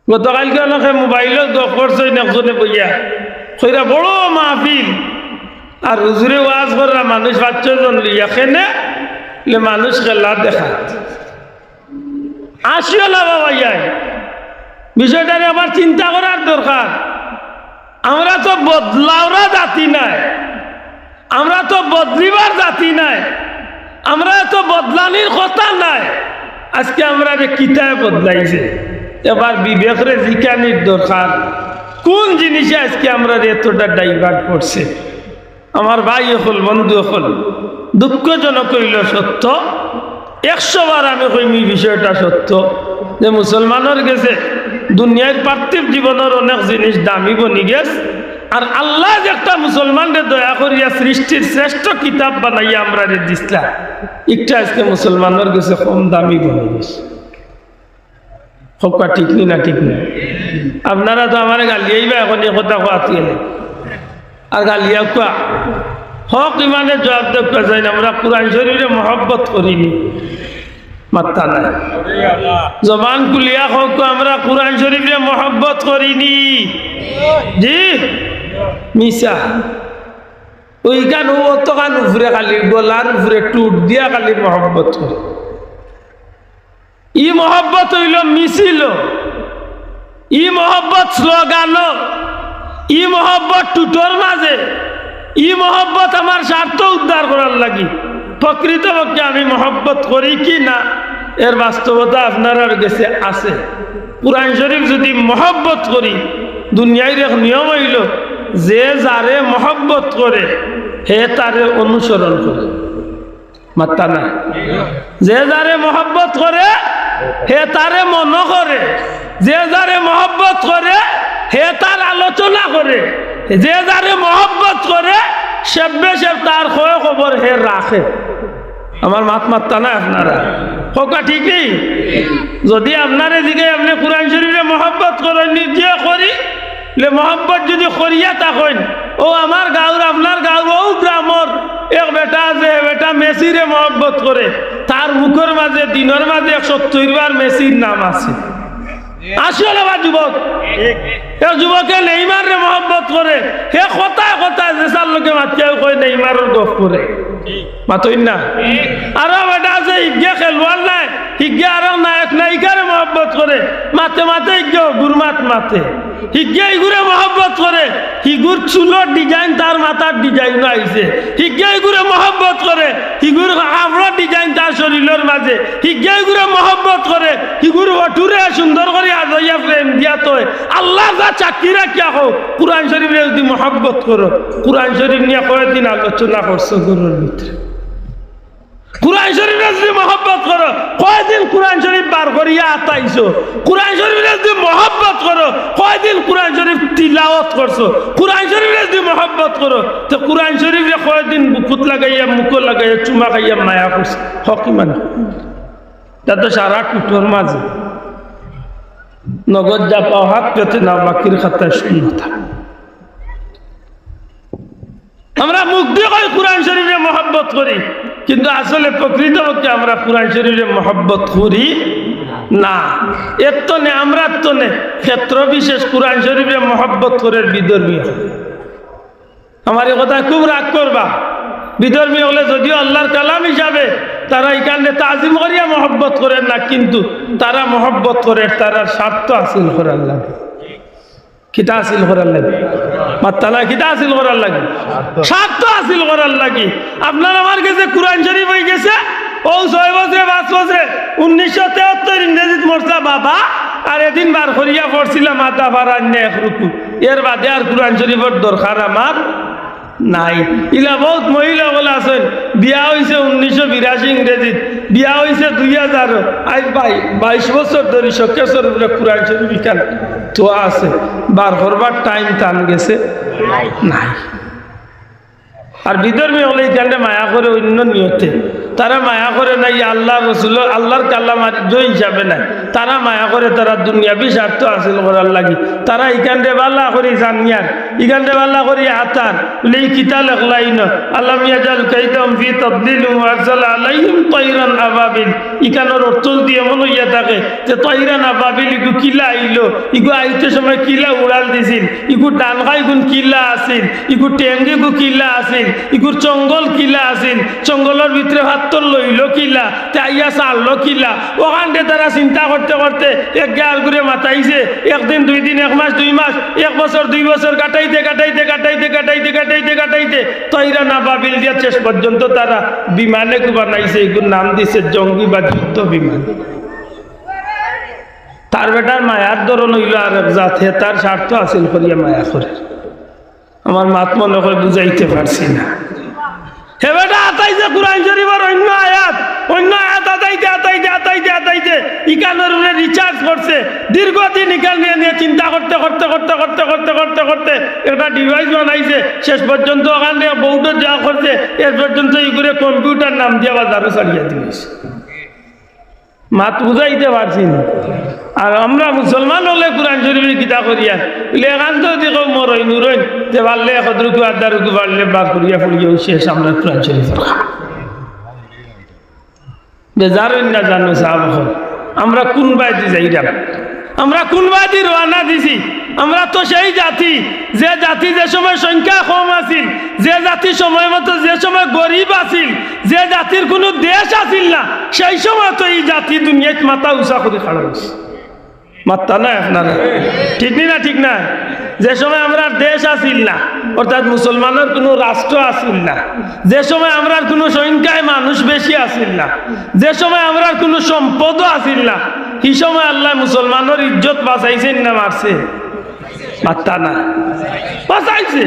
গতকালকে অনেকে মোবাইলত গপ করছে একজনে বইয়া কইরা বড় মাহফিল আর হুজুরে ওয়াজ করা মানুষ ৫-৬ জন লইয়া খেনে মানুষ খেলা দেখা আসিও না বাবা ইয়াই বিষয়টারে আবার চিন্তা করার দরকার। আমরা তো বদলাওরা জাতি নাই, আমরা তো বদলিবার জাতি নাই, আমরা তো বদলানির কথা নাই। আজকে আমরা কিতায় বদলাইছে, এবার বিবেকরে জিকানির দরকার কোন জিনিসে আজকে আমরা এতটা ডাইভার্ট করছে। আমার ভাই হল বন্ধু হল দুঃখজনক হইল সত্য, ১০০ বার আমি কইমি বিষয়টা সত্য যে মুসলমানের গেছে দুনিয়ার পার্থিব জীবনের অনেক জিনিস দামি বনি গেছে, আর আল্লাহ যে একটা মুসলমানদের দয়া করিয়া সৃষ্টির শ্রেষ্ঠ কিতাব বানাইয়া আমরা দিসলা, একটা আজকে মুসলমানের গেছে কম দামি বনি গেছে। হকা ঠিক না ঠিক না? আপনারা তো আমার গালিয়াই বা এখন কথা কোয়াতে আর গালিয়া কোয়া হক ইমানের জবাব দেখা যায় না। আমরা কোরআন শরীফে মহব্বত করিনি, মাত্তা নাই জবান কুলিয়া হোক আমরা কোরআন শরীফে মহব্বত করিনি। জি মিশা ওইখান অতখান উপরে খালি গলার উপরে টুট দিয়া খালি মহব্বত করে। ই মহব্বত হইল মিছিল, ই মহব্বত স্লোগান, ই মহব্বত টুটোর মাঝে, ই মহব্বত আমার স্বার্থ উদ্ধার করার লাগি। প্রকৃতপক্ষে আমি মহব্বত করি কি না এর বাস্তবতা আপনার কাছে আছে। কুরআন শরীফ যদি মহব্বত করি, দুনিয়ার এক নিয়ম হইল যে যারে মহব্বত করে হে তারে অনুসরণ করে, মাত্তা না? যে যারে মহব্বত করে হে তারে মন করে, যে যারে মহব্বত করে হে তার আলোচনা করে, যে যারে মহব্বত করে সে তার খয় খবর হে রাখে। আমার মাত্তা না আপনারা হকা ঠিক নেই? যদি আপনারে দিকে আপনি কোরআন শরীফে মহব্বত করেন নিজে করি মহব্বত যদি করিয়া থাকেন, ও আমার গাঁর আপনার গাঁর ও গ্রামর এক বেটা আছে, বেটা মেসিরে মহব্বত করে, তার মুখের মাঝে দিনের মাঝে ১৭০ বার মেসির নাম আছে। আসলে বা যুবক যুবকে নেইমারে মহব্বত করে, হে কথায় কথায় যেসার লোকে মাতিয়ে কয় নেইমারের গপ করে, মাতই না? আরো বেটা আছে হিগে খেলোয়ার নাই, হিগে আরো নায়ক নায়িকারে মহব্বত করে, মাতে মাতে হিগে গুরমাত মাতে, হিগে ইগুরে মহব্বত করে, হিগুর চুলোর ডিজাইন তার মাথার ডিজাইন আইছে, হিগে ইগুরে মহব্বত করে, হিগুর হাফড়ার ডিজাইন তার শরীরের মাঝে, হিগে ইগুরে মহব্বত করে, হিগুর অটুরে সুন্দর করে আজাইয়া প্রেম দিয়া তো আল্লাহ যা চাকরি রাখিয়া হোক। কোরআন শরীফে যদি মহব্বত করো, কোরআন শরীফ নিয়ে কয়েকদিন আলোচনা করছো গরুর ভিতরে, কোরআন শরীফে যদি মহব্বত করো কয়দিন কোরআন শরীফ বার করিয়া আতাইছো, কোরআন শরীফে যদি মহব্বত করো কয়দিন কোরআন শরীফ তিলাওয়াত করছো, কোরআন শরীফে যদি মহব্বত করো তো কোরআন শরীফে কয়দিন বুকুত লাগাইয়া মুখ লাগাইয়া চুমা খাইয়া মায়া করছে। হকি মানে তা তো সারা টুটোর মাঝে নগদ যা পাও হাত পেতে না, বাকির খাতায় শূন্যতা। আমরা মুখ দিয়ে কই কোরআন শরীফে মহব্বত করি, কিন্তু আসলে প্রকৃতপক্ষে আমরা কোরআন শরীফে মহব্বত করি না। এর তো নে আমরা তো নে ক্ষেত্র বিশেষ কোরআন শরীফে মহব্বত করে বিধর্মী। আমার এই কথা খুব রাগ করবা, বিধর্মী হলে যদিও আল্লাহর কালাম হিসাবে তারা এখানে তাজিম করিয়া মহব্বত করেন না, কিন্তু তারা মহব্বত করে তারা স্বার্থ হাসিল করার লাগে। কিতা হাসিল করার লাগে? মাত্তালা কিতা হাসিল করার লাগে? স্বার্থ হাসিল করার লাগে। আপনার আমার কাছে কোরআন শরীফ হয়ে গেছে ও ৬ বছরে ৫ বছরে ১৯৭৩ ইংরেজিত মরছা বাবা, আর এদিন বার করিয়া পড়ছিলাম মাথা ভাড়ান্য এক রুকু, এর বাদে আর কোরআন শরীফের দরকার আমার নাই। ইলা বহুত মহিলা বলে আছেন বিয়া হয়েছে ১৯৮২ ইংরেজিত, বিয়া হয়েছে ২০০০, আজ ২২ বছর ধরে শোকেশ্বর কোরআন শরীফ কেন তো আছে, বার করবার টাইম টান গেছে নাই। আর বিধর্মী হলে এখানে মায়া করে অন্য নিয়তে, তারা মায়া করে নাই আল্লাহ রসুল আল্লাহর কাল্লা মারি হিসাবে নাই, তারা মায়া করে তারা দুনিয়াবি স্বার্থ হাসিল করার লাগি তারা ইকানরে বাল্লা করি জানিয়ার ইকানরে বাল্লা করি হাতার বলে এই কিতা লেখলাই না আল্লাহ ইয়াজাল কাইদাম ফি তাদলিল ওয়া আরসালা আলাইহিম তাইরান আবাবিল ইকানোর অর্থ দিয়ে মনে হইয়া থাকে যে তাইরান আবাবিল ইগু কিলা আইলো ইগু আইতে সময় কিলা উড়াল দিছিল ইগু ডান খাই গুণ কিলা আছিল ইগু টেঙ্গি গু কিলা আছিল ইগুর জঙ্গল কিলা আছিল জঙ্গলের ভিতরে হাতর লইল কিলা তে আইয়া চাললো কিলা ওখানে তারা চিন্তা করতে করতে এক গাল করে মাতাইছে একদিন 2 দিন 1 মাস 2 মাস 1 বছর 2 বছর কাটাইতে কাটাইতে কাটাইতে কাটাইতে কাটাইতে কাটাইতে তৈরা না বাবিল দিয়া শেষ পর্যন্ত তারা বিমানে বানাইছে এগুলোর নাম দিছে জঙ্গি বা যুদ্ধ বিমান তার বেটার মায়ার ধরন হইল আর এক জাত হে তার স্বার্থ হাসিল করিয়া মায়া করে আমার মাত মনে করে বুঝাইতে পারছি না হে বেটা আতাইছে কুরআন শরীফের অন্য আয়াত আতাইতে আতাইতে আতাইতে আতাইতে ইকানোর রিচার্জ করছে দীর্ঘদিন ইকান নিয়ে চিন্তা করতে করতে করতে করতে করতে করতে করতে একটা ডিভাইস বানাইছে শেষ পর্যন্ত ওখান থেকে বউটা যা করছে এর পর্যন্ত ইগুলো কম্পিউটার নাম দিয়ে বাজারও ছাড়িয়ে দিয়েছে মাত বুঝাইতে পারছি না আর আমরা মুসলমান হলে কোরআন শরীফের কিতা করিয়া এখান তো দেখো মরই নুরইন যে পারলে এখদ্রুকু আদারুকু পারলে বার করিয়া ফুরিয়া শেষ আমরা কোরআন শরীফের বেজারই না জানো সাহাব আমরা কোন বাইদি যাইরাম আমরা কোন বাইদি রওনা দিছি আমরা তো সেই জাতি যে সময় সংখ্যা কম আছিল যে জাতি সময় মতো যে সময় গরিব আছিল যে জাতির কোনো দেশ আছিল না সেই সময় তো এই জাতি দুনিয়াত মাথা উঁচা করে খাড়া হয়েছে মাত্তা না আপনারা ঠিক না যে সময় আমরা দেশ আসিল না অর্থাৎ মুসলমানের কোনো রাষ্ট্র আসিল না যে সময় আমরা কোনো সংখ্যায় মানুষ বেশি আসিল না যে সময় আমরা কোনো সম্পদও আসিল না এই সময় আল্লাহ মুসলমানের ইজ্জত বাঁচাইছেন না মারছে মাত্তা না বাঁচাইছে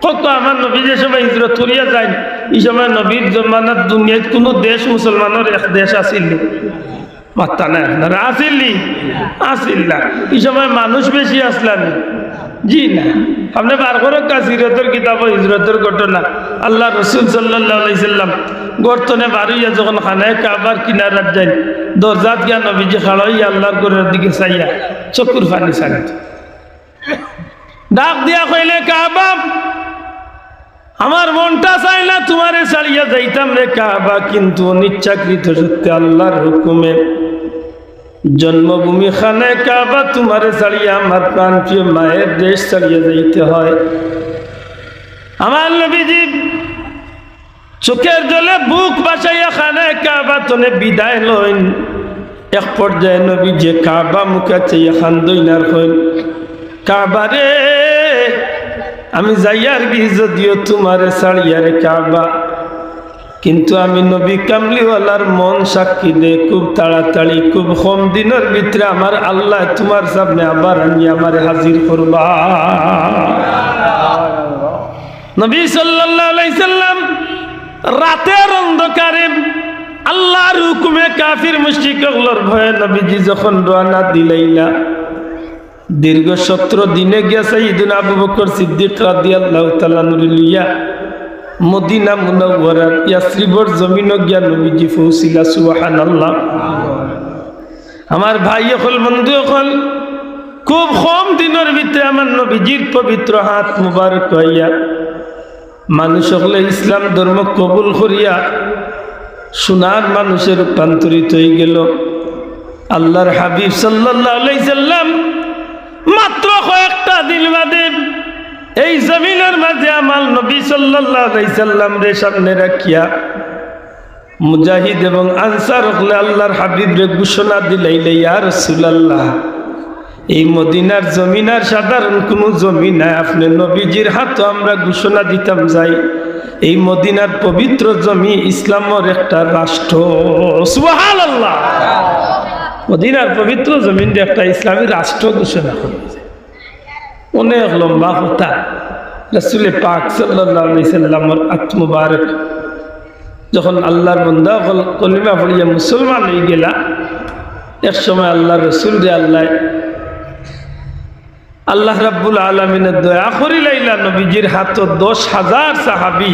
কত আমার নবী যে সময় হিজরত করিয়া যায় এই সময় নবীর জমানার দুনিয়ায় কোনো দেশ মুসলমানের এক দেশ আসিল মাত্তা না আপনারা আসিল না এই সময় মানুষ বেশি আসলাম জি না আপনি বার করে হিজরতের কিতাব হিজরতের ঘটনা আল্লাহ রসুল সাল্লাল্লাহু আলাইহি সাল্লাম গর্তনে বাড়িয়া যখন খানায় কাবার কিনারাত যাই দরজাত গিয়া নবীজি খাড়াই আল্লাহর ঘরের দিকে চাইয়া চকুর পানি ছাড়ে ডাক দিয়া কইলে কাবা আমার মনটা চাই না তোমারে ছাড়িয়া যাইতাম রে কাবা কিন্তু অনিচ্ছাকৃত সত্যি আল্লাহর হুকুমে জন্মভূমি খানায় কাবা তোমারে ছাড়িয়া আমার প্রাণপ্রিয় মায়ের দেশ ছাড়িয়া যাইতে হয় আমার নবীজি চোখের জলে বুক বাসাইয়া খানায় কাবা তনে বিদায় লইন এক পর্যায়ে নবী যে কাবা মুখে চাইয়া খান দইনার হইন কাবা রে আমি যাইয়ার কি যদিও তোমারে ছাড়িয়ারে কাবা কিন্তু আমি নবী কামলিওয়ালার মন সাক্ষী দে খুব তাড়াতাড়ি খুব কম দিনের ভিতরে আমার আল্লাহ তোমার সামনে আবার আনি আমারে হাজির করবা নবী সাল্লাল্লাহু আলাইহি সাল্লাম রাতের অন্ধকারে আল্লাহর হুকুমে কাফির মুশরিকগুলোর ভয়ে নবীজি যখন রওনা দিলাইলা দীর্ঘ 17 দিনে গিয়া সাইয়েদনা আবু বকর সিদ্দিক রাদিয়াল্লাহু তাআলা লইয়া মদিনা মুনাওয়ারার ইয়াসরিবর জমিনে গিয়া নবীজি পৌঁছিলা সুবহানাল্লাহ আমার ভাই হল বন্ধু হল খুব কম দিনের ভিতরে আমার নবীজির পবিত্র হাত মুবারক হইয়া মানুষ হলে ইসলাম ধর্ম কবুল করিয়া সোনার মানুষের রূপান্তরিত হয়ে গেল আল্লাহর হাবিব সাল্লাল্লাহু আলাইহি সাল্লাম মাত্র কয়েকটা দিন বাদে এই জমিনের মাঝে আমার নবী সাল্লাল্লাহু আলাইহি সাল্লাম রে সামনে রাখিয়া মুজাহিদ এবং আনসার হলে আল্লাহর হাবিব রে ঘোষণা দিলাইলে ইয়া রাসূলুল্লাহ এই মদিনার জমিন আর সাধারণ কোনো জমিন নাই আপনি নবীজির হাতে আমরা ঘোষণা দিতাম যাই এই মদিনার পবিত্র জমি ইসলামের একটা রাষ্ট্র সুবহানাল্লাহ মদিনার পবিত্র জমিন একটা ইসলামী রাষ্ট্র ঘোষণা করেছে অনেক লম্বা কথা রাসূল পাক সাল্লাল্লাহু আলাইহি সাল্লামের হাত মুবারক যখন আল্লাহর বান্দা কলিমা পড়িয়া মুসলমান হয়ে গেলা এক সময় আল্লাহ রসুল রে আল্লাহ রাব্বুল আলামিনের দয়া করিলাইলা নবীজির হাত 10,000 সাহাবী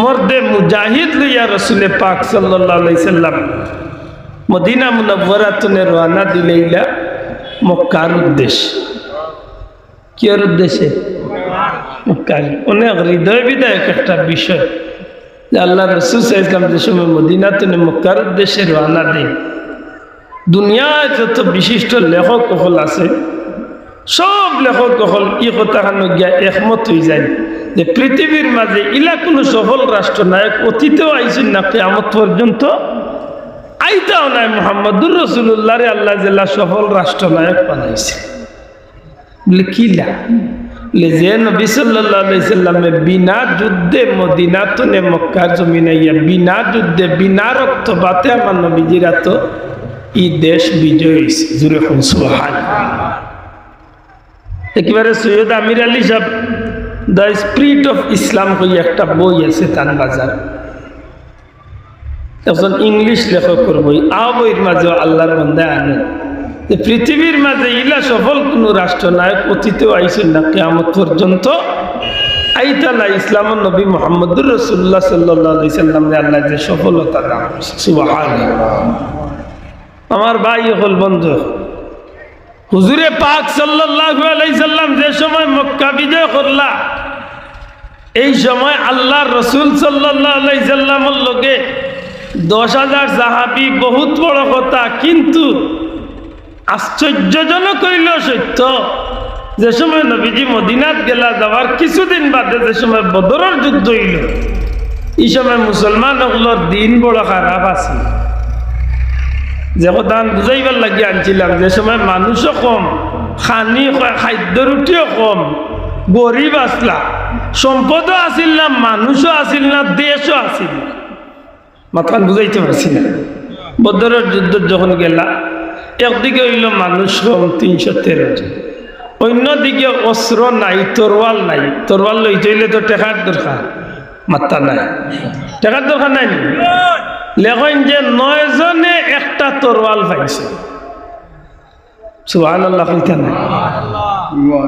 মর্দে মুজাহিদ লইয়া রাসূল পাক সাল্লাল্লাহু আলাইহি সাল্লাম মদিনা মুনাওয়ারাতুনে রওনা দিলেইলা মক্কার উদ্দেশ্যে। কি ওর উদ্দেশ্যে? মক্কার। অনেক হৃদয় বিদায়ক একটা বিষয় যে আল্লাহ রাসূল সাল্লাল্লাহু আলাইহি ওয়াসাল্লাম যে সময় মদিনাতুনে মক্কার উদ্দেশ্যে রওনা দেন, দুনিয়ায় যত বিশিষ্ট লেখক হল আছে সব লেখক হল ই কথাখানো গিয়া একমত হয়ে যায় যে পৃথিবীর মাঝে ইলা কোনো সফল রাষ্ট্রনায়ক অতীতেও আইসেন না, কিয়ামত পর্যন্ত আইতাও নাই। মুহাম্মদুর রাসূলুল্লাহ রে আল্লাহ জেলা সফল রাষ্ট্রনায়ক বানাইছে। বলে কিলা? যে নবী সাল্লাল্লাহু আলাইহি সাল্লামে বিনা যুদ্ধে মদিনাতুনে মক্কার জমিনে ইয়া বিনা যুদ্ধে বিনা রক্তপাতে আমার নবীজিরা তো এই দেশ বিজয় হয়েছে। জুড়ে হন সুবহানাল্লাহ। একেবারে সৈয়দ আমির আলী সাহেব দ্য স্পিরিট অফ ইসলাম হয়ে একটা বই আছে তানবাজার, একজন ইংলিশ লেখকের বই। বইয়ের মাঝে আল্লাহর বান্দা আনে যে পৃথিবীর মাঝে ইলা সফল কোনো রাষ্ট্রনায়ক অতীতেও আইসেন না, কিয়ামত পর্যন্ত আইতালা ইসলামের নবী মুহাম্মদুর রাসূলুল্লাহ সাল্লাল্লাহু আলাইহি সাল্লাম রে আল্লাহ যে সফলতা দান করছে। সুবহানাল্লাহ। আমার ভাই হল বন্ধু, হুজুরে পাক সাল্লাল্লাহু আলাইহি সাল্লাম যে সময় মক্কা বিজয় করলা, এই সময় আল্লাহর রাসূল সাল্লাল্লাহু আলাইহি সাল্লামের লগে 10,000 সাহাবী, বহুত বড় কথা। কিন্তু আশ্চর্যজনক হইল সত্য, যে সময় নবীজি মদিনাত গেলা যাওয়ার কিছুদিন বাদে যে সময় বদরের যুদ্ধ হইল, এই সময় মুসলমান হকলর দিন বড় খারাপ আছে। যে কথা বুঝাইবার লাগিয়ে আনছিলাম, যে সময় মানুষও কম, খাদ্য রুটিও কম, গরিব আসলা, সম্পদও আসিল না, মানুষও আসিল না, দেশও আসিল না। মাথান বুঝাইতে পারছি না। বদরের যুদ্ধ যখন গেলা, একদিকে হইল মানুষ কম 313 জন, অন্যদিকে অস্ত্র নাই, তরোয়াল নাই। তরোয়াল লইতে হইলে তো টেকার দরকার, মাত্রা নাই, টেকার দরকার নাই। লেখেন যে 9 জনে একটা তরোয়াল পাইছে। সুবহানাল্লাহ।